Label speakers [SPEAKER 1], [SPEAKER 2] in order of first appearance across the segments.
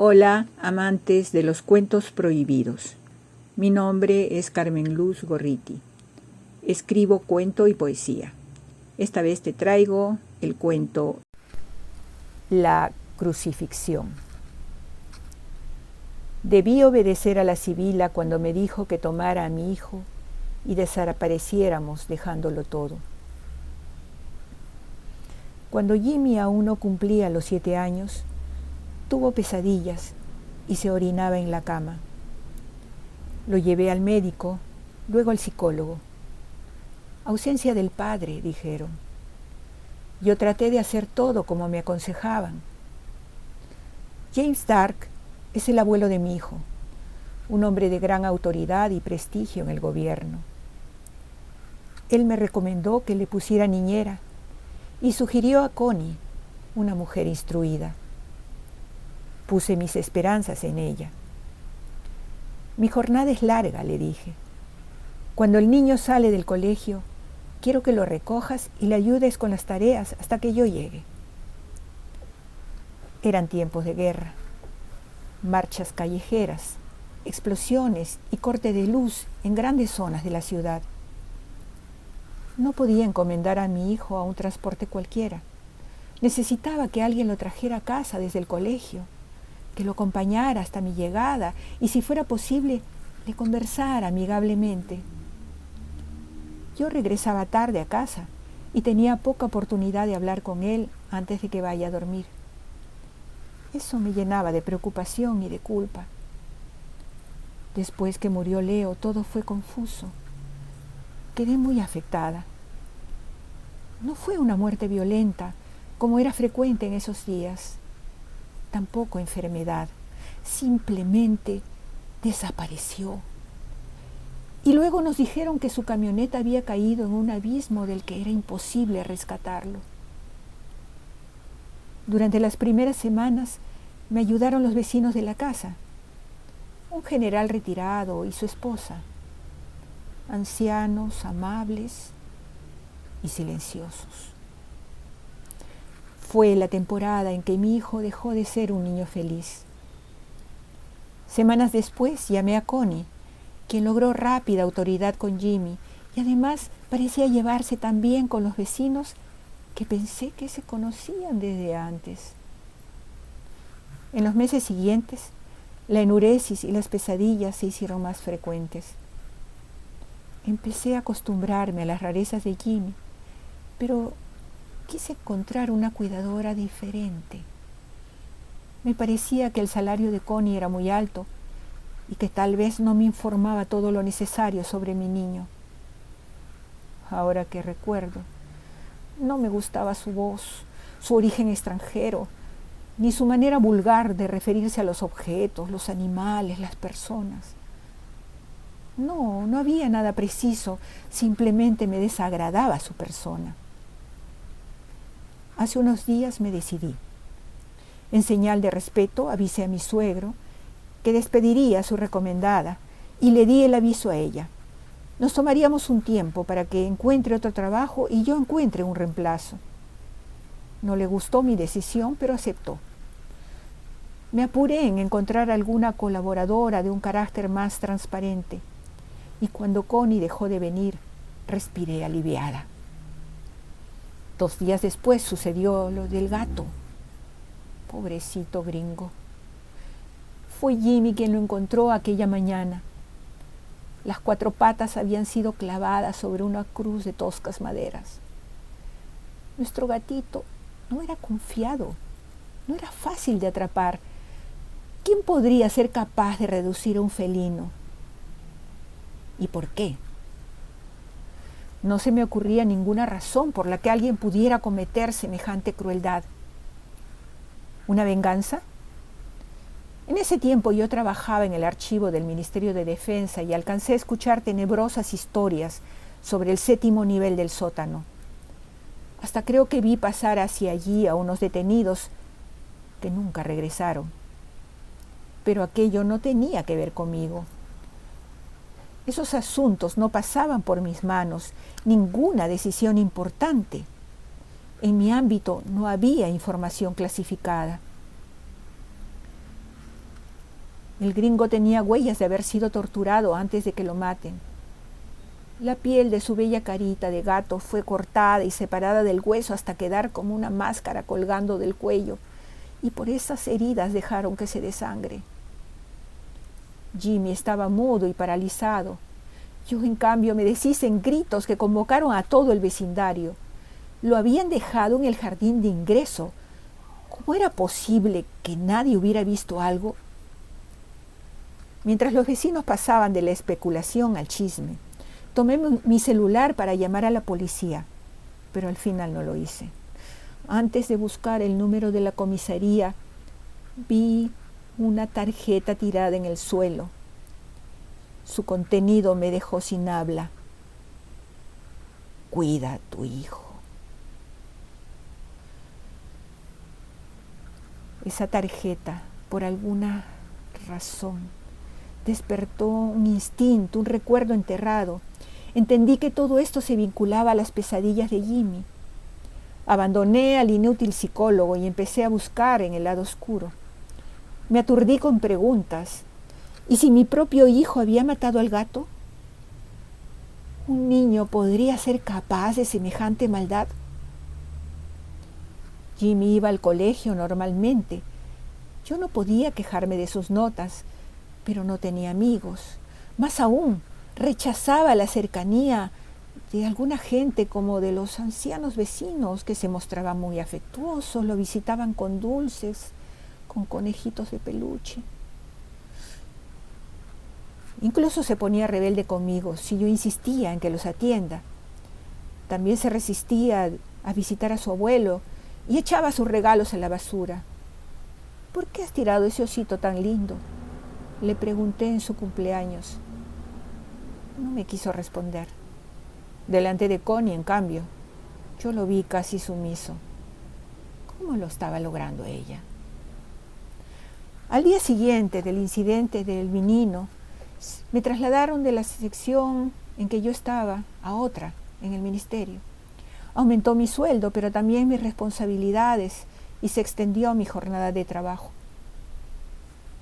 [SPEAKER 1] Hola, amantes de los cuentos prohibidos. Mi nombre es Carmen Luz Gorriti. Escribo cuento y poesía. Esta vez te traigo el cuento La crucifixión. Debí obedecer a la sibila cuando me dijo que tomara a mi hijo y desapareciéramos dejándolo todo. Cuando Jimmy aún no cumplía los 7 años, tuvo pesadillas y se orinaba en la cama. Lo llevé al médico, luego al psicólogo. Ausencia del padre, dijeron. Yo traté de hacer todo como me aconsejaban. James Dark es el abuelo de mi hijo, un hombre de gran autoridad y prestigio en el gobierno. Él me recomendó que le pusiera niñera y sugirió a Connie, una mujer instruida. Puse mis esperanzas en ella. Mi jornada es larga, le dije. Cuando el niño sale del colegio, quiero que lo recojas y le ayudes con las tareas hasta que yo llegue. Eran tiempos de guerra, marchas callejeras, explosiones y corte de luz en grandes zonas de la ciudad. No podía encomendar a mi hijo a un transporte cualquiera. Necesitaba que alguien lo trajera a casa desde el colegio, que lo acompañara hasta mi llegada y, si fuera posible, le conversara amigablemente. Yo regresaba tarde a casa y tenía poca oportunidad de hablar con él antes de que vaya a dormir. Eso me llenaba de preocupación y de culpa. Después que murió Leo, todo fue confuso. Quedé muy afectada. No fue una muerte violenta, como era frecuente en esos días. Tampoco enfermedad, simplemente desapareció. Y luego nos dijeron que su camioneta había caído en un abismo del que era imposible rescatarlo. Durante las primeras semanas me ayudaron los vecinos de la casa, un general retirado y su esposa, ancianos, amables y silenciosos. Fue la temporada en que mi hijo dejó de ser un niño feliz. Semanas después llamé a Connie, quien logró rápida autoridad con Jimmy y además parecía llevarse tan bien con los vecinos que pensé que se conocían desde antes. En los meses siguientes, la enuresis y las pesadillas se hicieron más frecuentes. Empecé a acostumbrarme a las rarezas de Jimmy, pero quise encontrar una cuidadora diferente. Me parecía que el salario de Connie era muy alto y que tal vez no me informaba todo lo necesario sobre mi niño. Ahora que recuerdo, no me gustaba su voz, su origen extranjero, ni su manera vulgar de referirse a los objetos, los animales, las personas. No había nada preciso, simplemente me desagradaba su persona. Hace unos días me decidí. En señal de respeto avisé a mi suegro que despediría a su recomendada y le di el aviso a ella. Nos tomaríamos un tiempo para que encuentre otro trabajo y yo encuentre un reemplazo. No le gustó mi decisión, pero aceptó. Me apuré en encontrar alguna colaboradora de un carácter más transparente y cuando Connie dejó de venir, respiré aliviada. 2 días después sucedió lo del gato. Pobrecito gringo. Fue Jimmy quien lo encontró aquella mañana. Las 4 patas habían sido clavadas sobre una cruz de toscas maderas. Nuestro gatito no era confiado, no era fácil de atrapar. ¿Quién podría ser capaz de reducir a un felino? ¿Y por qué? No se me ocurría ninguna razón por la que alguien pudiera cometer semejante crueldad. ¿Una venganza? En ese tiempo yo trabajaba en el archivo del Ministerio de Defensa y alcancé a escuchar tenebrosas historias sobre el 7º nivel del sótano. Hasta creo que vi pasar hacia allí a unos detenidos que nunca regresaron. Pero aquello no tenía que ver conmigo. Esos asuntos no pasaban por mis manos, ninguna decisión importante. En mi ámbito no había información clasificada. El gringo tenía huellas de haber sido torturado antes de que lo maten. La piel de su bella carita de gato fue cortada y separada del hueso hasta quedar como una máscara colgando del cuello, y por esas heridas dejaron que se desangre. Jimmy estaba mudo y paralizado. Yo, en cambio, me deshice en gritos que convocaron a todo el vecindario. Lo habían dejado en el jardín de ingreso. ¿Cómo era posible que nadie hubiera visto algo? Mientras los vecinos pasaban de la especulación al chisme, tomé mi celular para llamar a la policía, pero al final no lo hice. Antes de buscar el número de la comisaría, vi una tarjeta tirada en el suelo. Su contenido me dejó sin habla. Cuida a tu hijo. Esa tarjeta, por alguna razón, despertó un instinto, un recuerdo enterrado. Entendí que todo esto se vinculaba a las pesadillas de Jimmy. Abandoné al inútil psicólogo y empecé a buscar en el lado oscuro. Me aturdí con preguntas. ¿Y si mi propio hijo había matado al gato? ¿Un niño podría ser capaz de semejante maldad? Jimmy iba al colegio normalmente. Yo no podía quejarme de sus notas, pero no tenía amigos. Más aún, rechazaba la cercanía de alguna gente, como de los ancianos vecinos que se mostraban muy afectuosos, lo visitaban con dulces, con conejitos de peluche. Incluso se ponía rebelde conmigo si yo insistía en que los atienda. También se resistía a visitar a su abuelo y echaba sus regalos a la basura. ¿Por qué has tirado ese osito tan lindo?, le pregunté en su cumpleaños. No me quiso responder. Delante de Connie, en cambio, yo lo vi casi sumiso. ¿Cómo lo estaba logrando ella? Al día siguiente del incidente del menino, me trasladaron de la sección en que yo estaba a otra, en el ministerio. Aumentó mi sueldo, pero también mis responsabilidades, y se extendió mi jornada de trabajo.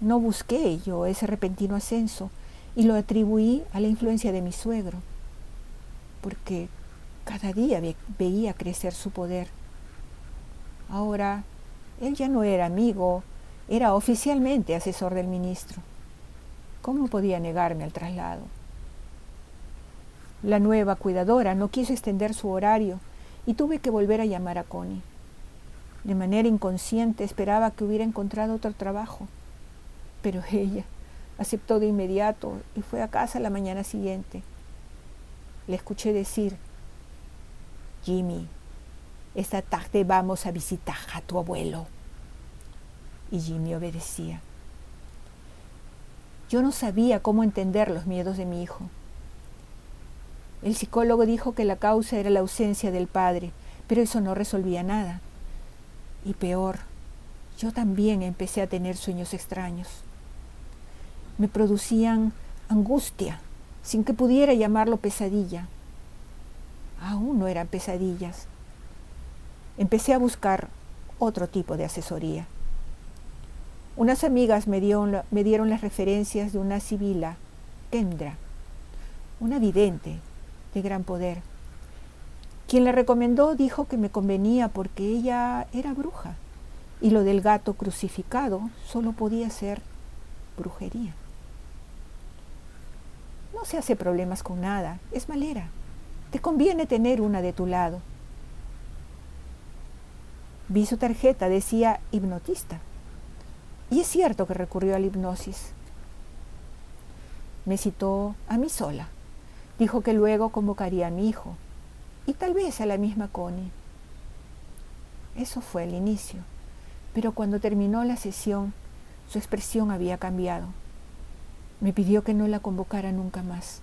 [SPEAKER 1] No busqué yo ese repentino ascenso y lo atribuí a la influencia de mi suegro, porque cada día veía crecer su poder. Ahora, él ya no era amigo, era oficialmente asesor del ministro. ¿Cómo podía negarme al traslado? La nueva cuidadora no quiso extender su horario y tuve que volver a llamar a Connie. De manera inconsciente esperaba que hubiera encontrado otro trabajo, pero ella aceptó de inmediato y fue a casa la mañana siguiente. Le escuché decir: Jimmy, esta tarde vamos a visitar a tu abuelo. Y Jimmy obedecía. Yo no sabía cómo entender los miedos de mi hijo. El psicólogo dijo que la causa era la ausencia del padre, pero eso no resolvía nada. Y peor, yo también empecé a tener sueños extraños. Me producían angustia, sin que pudiera llamarlo pesadilla. Aún no eran pesadillas. Empecé a buscar otro tipo de asesoría. Unas amigas me dieron las referencias de una sibila, Kendra, una vidente de gran poder. Quien la recomendó dijo que me convenía porque ella era bruja y lo del gato crucificado solo podía ser brujería. No se hace problemas con nada, es malera. Te conviene tener una de tu lado. Vi su tarjeta, decía hipnotista. Y es cierto que recurrió a la hipnosis. Me citó a mí sola. Dijo que luego convocaría a mi hijo y tal vez a la misma Connie. Eso fue el inicio, pero cuando terminó la sesión, su expresión había cambiado. Me pidió que no la convocara nunca más.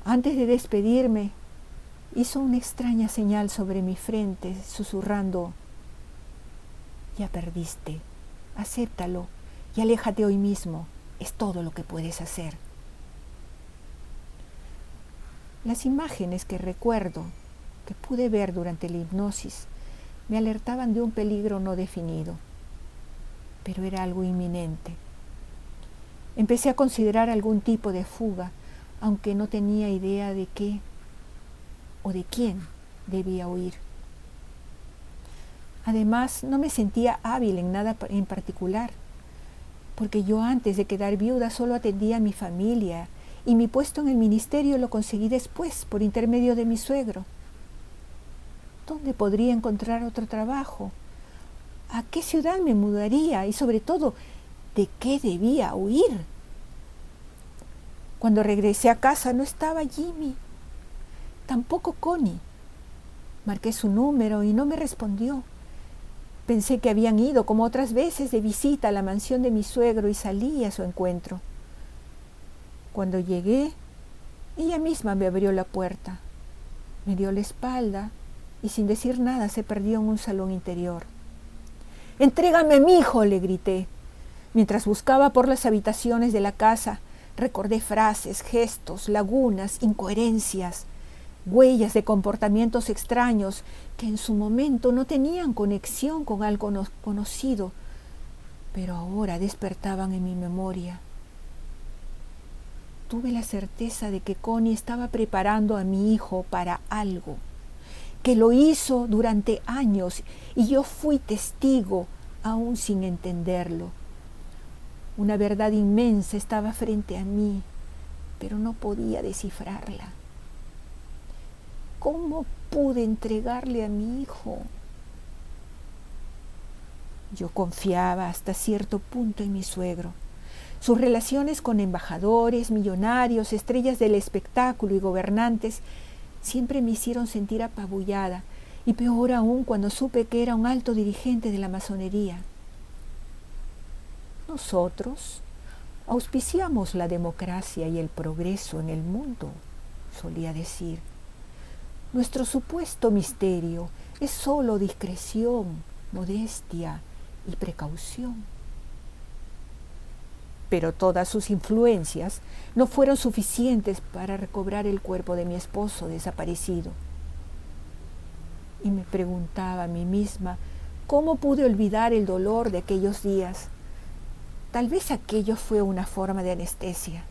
[SPEAKER 1] Antes de despedirme, hizo una extraña señal sobre mi frente, susurrando: ya perdiste, acéptalo y aléjate hoy mismo, es todo lo que puedes hacer. Las imágenes que recuerdo, que pude ver durante la hipnosis, me alertaban de un peligro no definido, pero era algo inminente. Empecé a considerar algún tipo de fuga, aunque no tenía idea de qué o de quién debía huir. Además, no me sentía hábil en nada en particular, porque yo antes de quedar viuda solo atendía a mi familia y mi puesto en el ministerio lo conseguí después por intermedio de mi suegro. ¿Dónde podría encontrar otro trabajo? ¿A qué ciudad me mudaría? Y sobre todo, ¿de qué debía huir? Cuando regresé a casa no estaba Jimmy, tampoco Connie. Marqué su número y no me respondió. Pensé que habían ido, como otras veces, de visita a la mansión de mi suegro y salí a su encuentro. Cuando llegué, ella misma me abrió la puerta, me dio la espalda y sin decir nada se perdió en un salón interior. «¡Entrégame a mi hijo!», le grité. Mientras buscaba por las habitaciones de la casa, recordé frases, gestos, lagunas, incoherencias, huellas de comportamientos extraños que en su momento no tenían conexión con algo conocido, pero ahora despertaban en mi memoria. Tuve la certeza de que Connie estaba preparando a mi hijo para algo, que lo hizo durante años y yo fui testigo aún sin entenderlo. Una verdad inmensa estaba frente a mí, pero no podía descifrarla. ¿Cómo pude entregarle a mi hijo? Yo confiaba hasta cierto punto en mi suegro. Sus relaciones con embajadores, millonarios, estrellas del espectáculo y gobernantes siempre me hicieron sentir apabullada, y peor aún cuando supe que era un alto dirigente de la masonería. Nosotros auspiciamos la democracia y el progreso en el mundo, solía decir. Nuestro supuesto misterio es solo discreción, modestia y precaución. Pero todas sus influencias no fueron suficientes para recobrar el cuerpo de mi esposo desaparecido. Y me preguntaba a mí misma cómo pude olvidar el dolor de aquellos días. Tal vez aquello fue una forma de anestesia.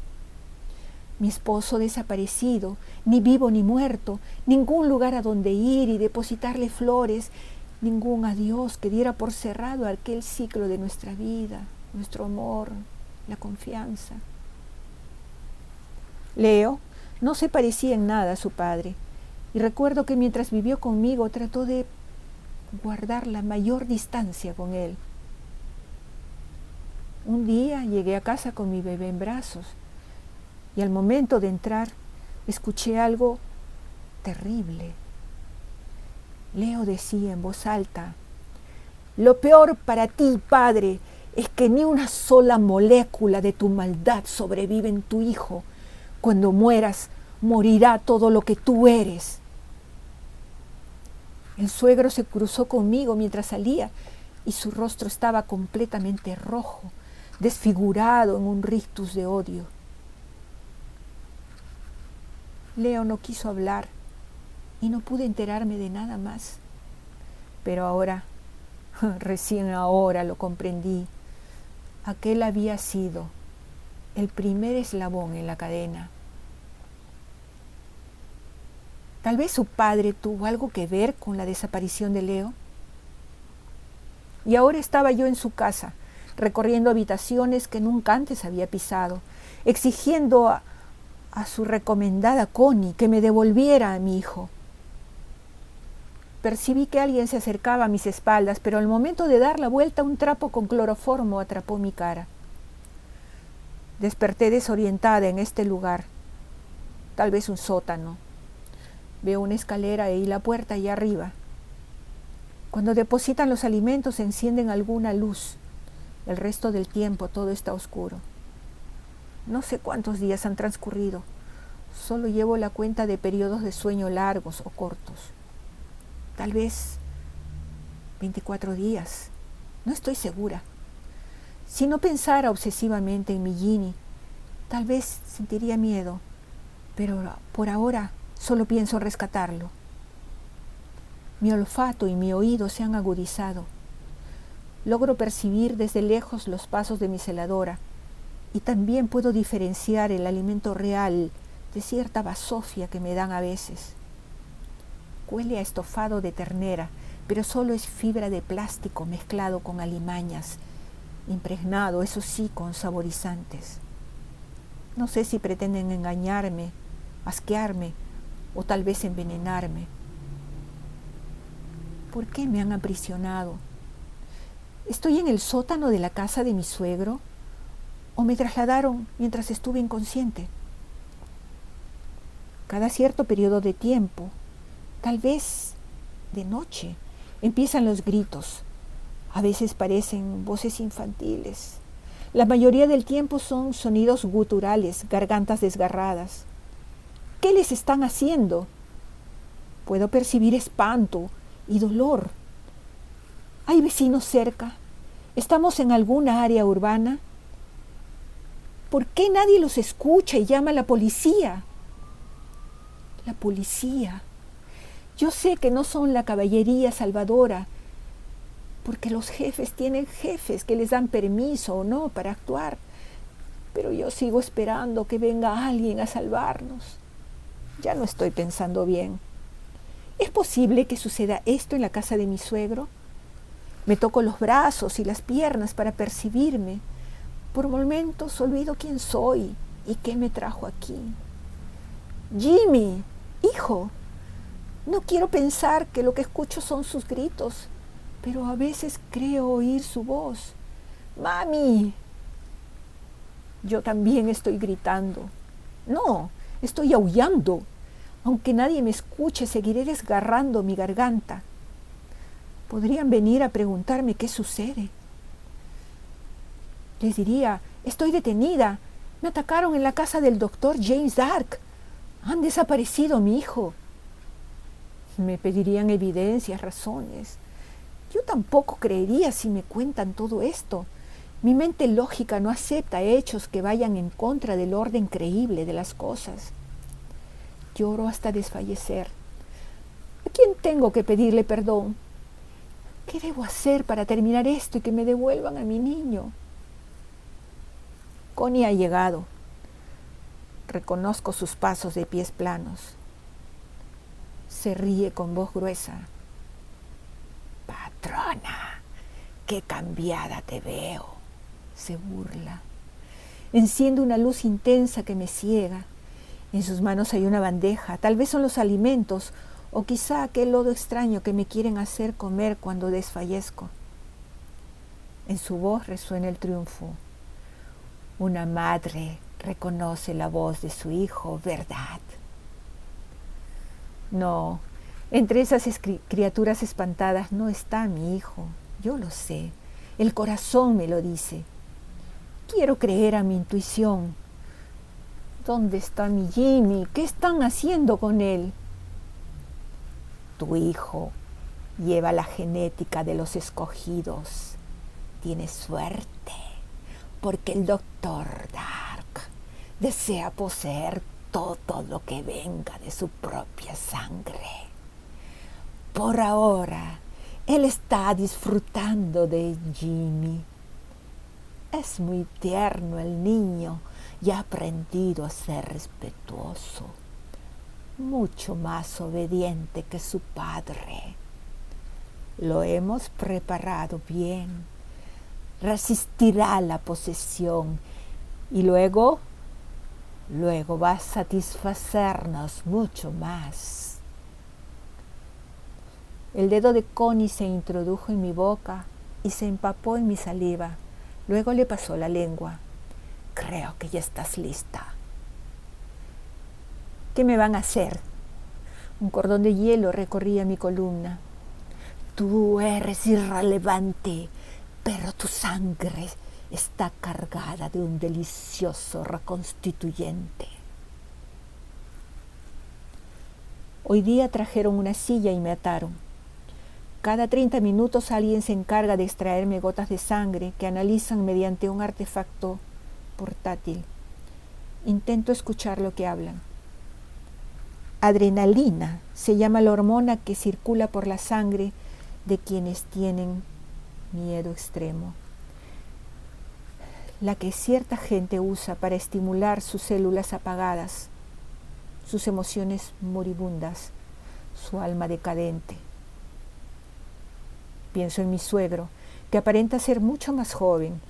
[SPEAKER 1] Mi esposo desaparecido, ni vivo ni muerto, ningún lugar a donde ir y depositarle flores, ningún adiós que diera por cerrado aquel ciclo de nuestra vida, nuestro amor, la confianza. Leo no se parecía en nada a su padre, y recuerdo que mientras vivió conmigo trató de guardar la mayor distancia con él. Un día llegué a casa con mi bebé en brazos, y al momento de entrar escuché algo terrible. Leo decía en voz alta: «Lo peor para ti, padre, es que ni una sola molécula de tu maldad sobrevive en tu hijo. Cuando mueras, morirá todo lo que tú eres». El suegro se cruzó conmigo mientras salía y su rostro estaba completamente rojo, desfigurado en un rictus de odio. Leo no quiso hablar y no pude enterarme de nada más. Pero ahora, recién ahora lo comprendí. Aquel había sido el primer eslabón en la cadena. Tal vez su padre tuvo algo que ver con la desaparición de Leo. Y ahora estaba yo en su casa, recorriendo habitaciones que nunca antes había pisado, exigiendo a su recomendada Connie que me devolviera a mi hijo. Percibí que alguien se acercaba a mis espaldas, pero al momento de dar la vuelta un trapo con cloroformo atrapó mi cara. Desperté desorientada en este lugar, tal vez un sótano. Veo una escalera y la puerta allá arriba. Cuando depositan los alimentos encienden alguna luz. El resto del tiempo todo está oscuro. No sé cuántos días han transcurrido. Solo llevo la cuenta de periodos de sueño largos o cortos. Tal vez 24 días. No estoy segura. Si no pensara obsesivamente en mi Ginny, tal vez sentiría miedo, pero por ahora solo pienso en rescatarlo. Mi olfato y mi oído se han agudizado. Logro percibir desde lejos los pasos de mi celadora, Y también puedo diferenciar el alimento real de cierta basofia que me dan a veces. Huele a estofado de ternera, pero solo es fibra de plástico mezclado con alimañas, impregnado, eso sí, con saborizantes. No sé si pretenden engañarme, asquearme o tal vez envenenarme. ¿Por qué me han aprisionado? ¿Estoy en el sótano de la casa de mi suegro? ¿O me trasladaron mientras estuve inconsciente? Cada cierto periodo de tiempo, tal vez de noche, empiezan los gritos. A veces parecen voces infantiles. La mayoría del tiempo son sonidos guturales, gargantas desgarradas. ¿Qué les están haciendo? Puedo percibir espanto y dolor. ¿Hay vecinos cerca? ¿Estamos en alguna área urbana? ¿Por qué nadie los escucha y llama a la policía? La policía. Yo sé que no son la caballería salvadora, porque los jefes tienen jefes que les dan permiso o no para actuar, pero yo sigo esperando que venga alguien a salvarnos. Ya no estoy pensando bien. ¿Es posible que suceda esto en la casa de mi suegro? Me toco los brazos y las piernas para percibirme. Por momentos olvido quién soy y qué me trajo aquí. Jimmy, hijo, no quiero pensar que lo que escucho son sus gritos, pero a veces creo oír su voz. ¡Mami! Yo también estoy gritando. No, estoy aullando. Aunque nadie me escuche, seguiré desgarrando mi garganta. Podrían venir a preguntarme qué sucede. Les diría, estoy detenida. Me atacaron en la casa del doctor James Dark. Han desaparecido a mi hijo. Me pedirían evidencias, razones. Yo tampoco creería si me cuentan todo esto. Mi mente lógica no acepta hechos que vayan en contra del orden creíble de las cosas. Lloro hasta desfallecer. ¿A quién tengo que pedirle perdón? ¿Qué debo hacer para terminar esto y que me devuelvan a mi niño? Connie ha llegado. Reconozco sus pasos de pies planos. Se ríe con voz gruesa. Patrona, qué cambiada te veo. Se burla. Enciende una luz intensa que me ciega. En sus manos hay una bandeja. Tal vez son los alimentos o quizá aquel lodo extraño que me quieren hacer comer cuando desfallezco. En su voz resuena el triunfo. Una madre reconoce la voz de su hijo, ¿verdad? No, entre esas criaturas espantadas no está mi hijo. Yo lo sé. El corazón me lo dice. Quiero creer a mi intuición. ¿Dónde está mi Jimmy? ¿Qué están haciendo con él? Tu hijo lleva la genética de los escogidos. Tiene suerte, porque el doctor Dark desea poseer todo lo que venga de su propia sangre. Por ahora, él está disfrutando de Jimmy. Es muy tierno el niño y ha aprendido a ser respetuoso, mucho más obediente que su padre. Lo hemos preparado bien. Resistirá la posesión y luego va a satisfacernos mucho más. El dedo de Connie se introdujo en mi boca y se empapó en mi saliva. Luego le pasó la lengua. Creo que ya estás lista. ¿Qué me van a hacer? Un cordón de hielo recorría mi columna. Tú eres irrelevante, pero tu sangre está cargada de un delicioso reconstituyente. Hoy día trajeron una silla y me ataron. Cada 30 minutos alguien se encarga de extraerme gotas de sangre que analizan mediante un artefacto portátil. Intento escuchar lo que hablan. Adrenalina se llama la hormona que circula por la sangre de quienes tienen miedo extremo. la que cierta gente usa para estimular sus células apagadas, sus emociones moribundas, su alma decadente. Pienso en mi suegro, que aparenta ser mucho más joven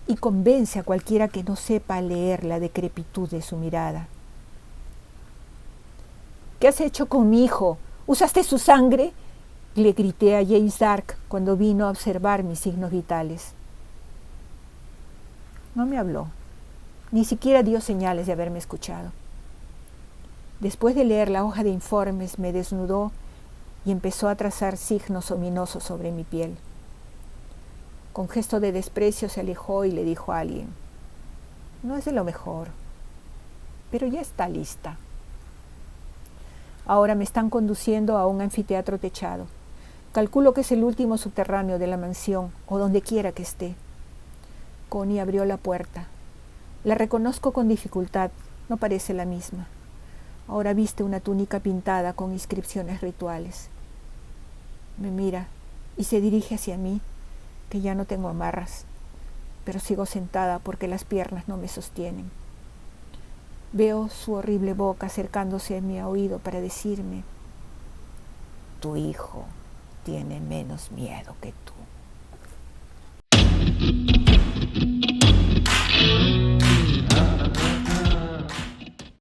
[SPEAKER 1] y convence a cualquiera que no sepa leer la decrepitud de su mirada. ¿Qué has hecho con mi hijo? ¿Usaste su sangre?, le grité a James Dark cuando vino a observar mis signos vitales. No me habló, ni siquiera dio señales de haberme escuchado. Después de leer la hoja de informes, me desnudó y empezó a trazar signos ominosos sobre mi piel. Con gesto de desprecio se alejó y le dijo a alguien: no es de lo mejor, pero ya está lista. Ahora me están conduciendo a un anfiteatro techado. Calculo que es el último subterráneo de la mansión, o donde quiera que esté. Connie abrió la puerta. La reconozco con dificultad, no parece la misma. Ahora viste una túnica pintada con inscripciones rituales. Me mira y se dirige hacia mí, que ya no tengo amarras, pero sigo sentada porque las piernas no me sostienen. Veo su horrible boca acercándose a mi oído para decirme: tu hijo tiene menos miedo que tú.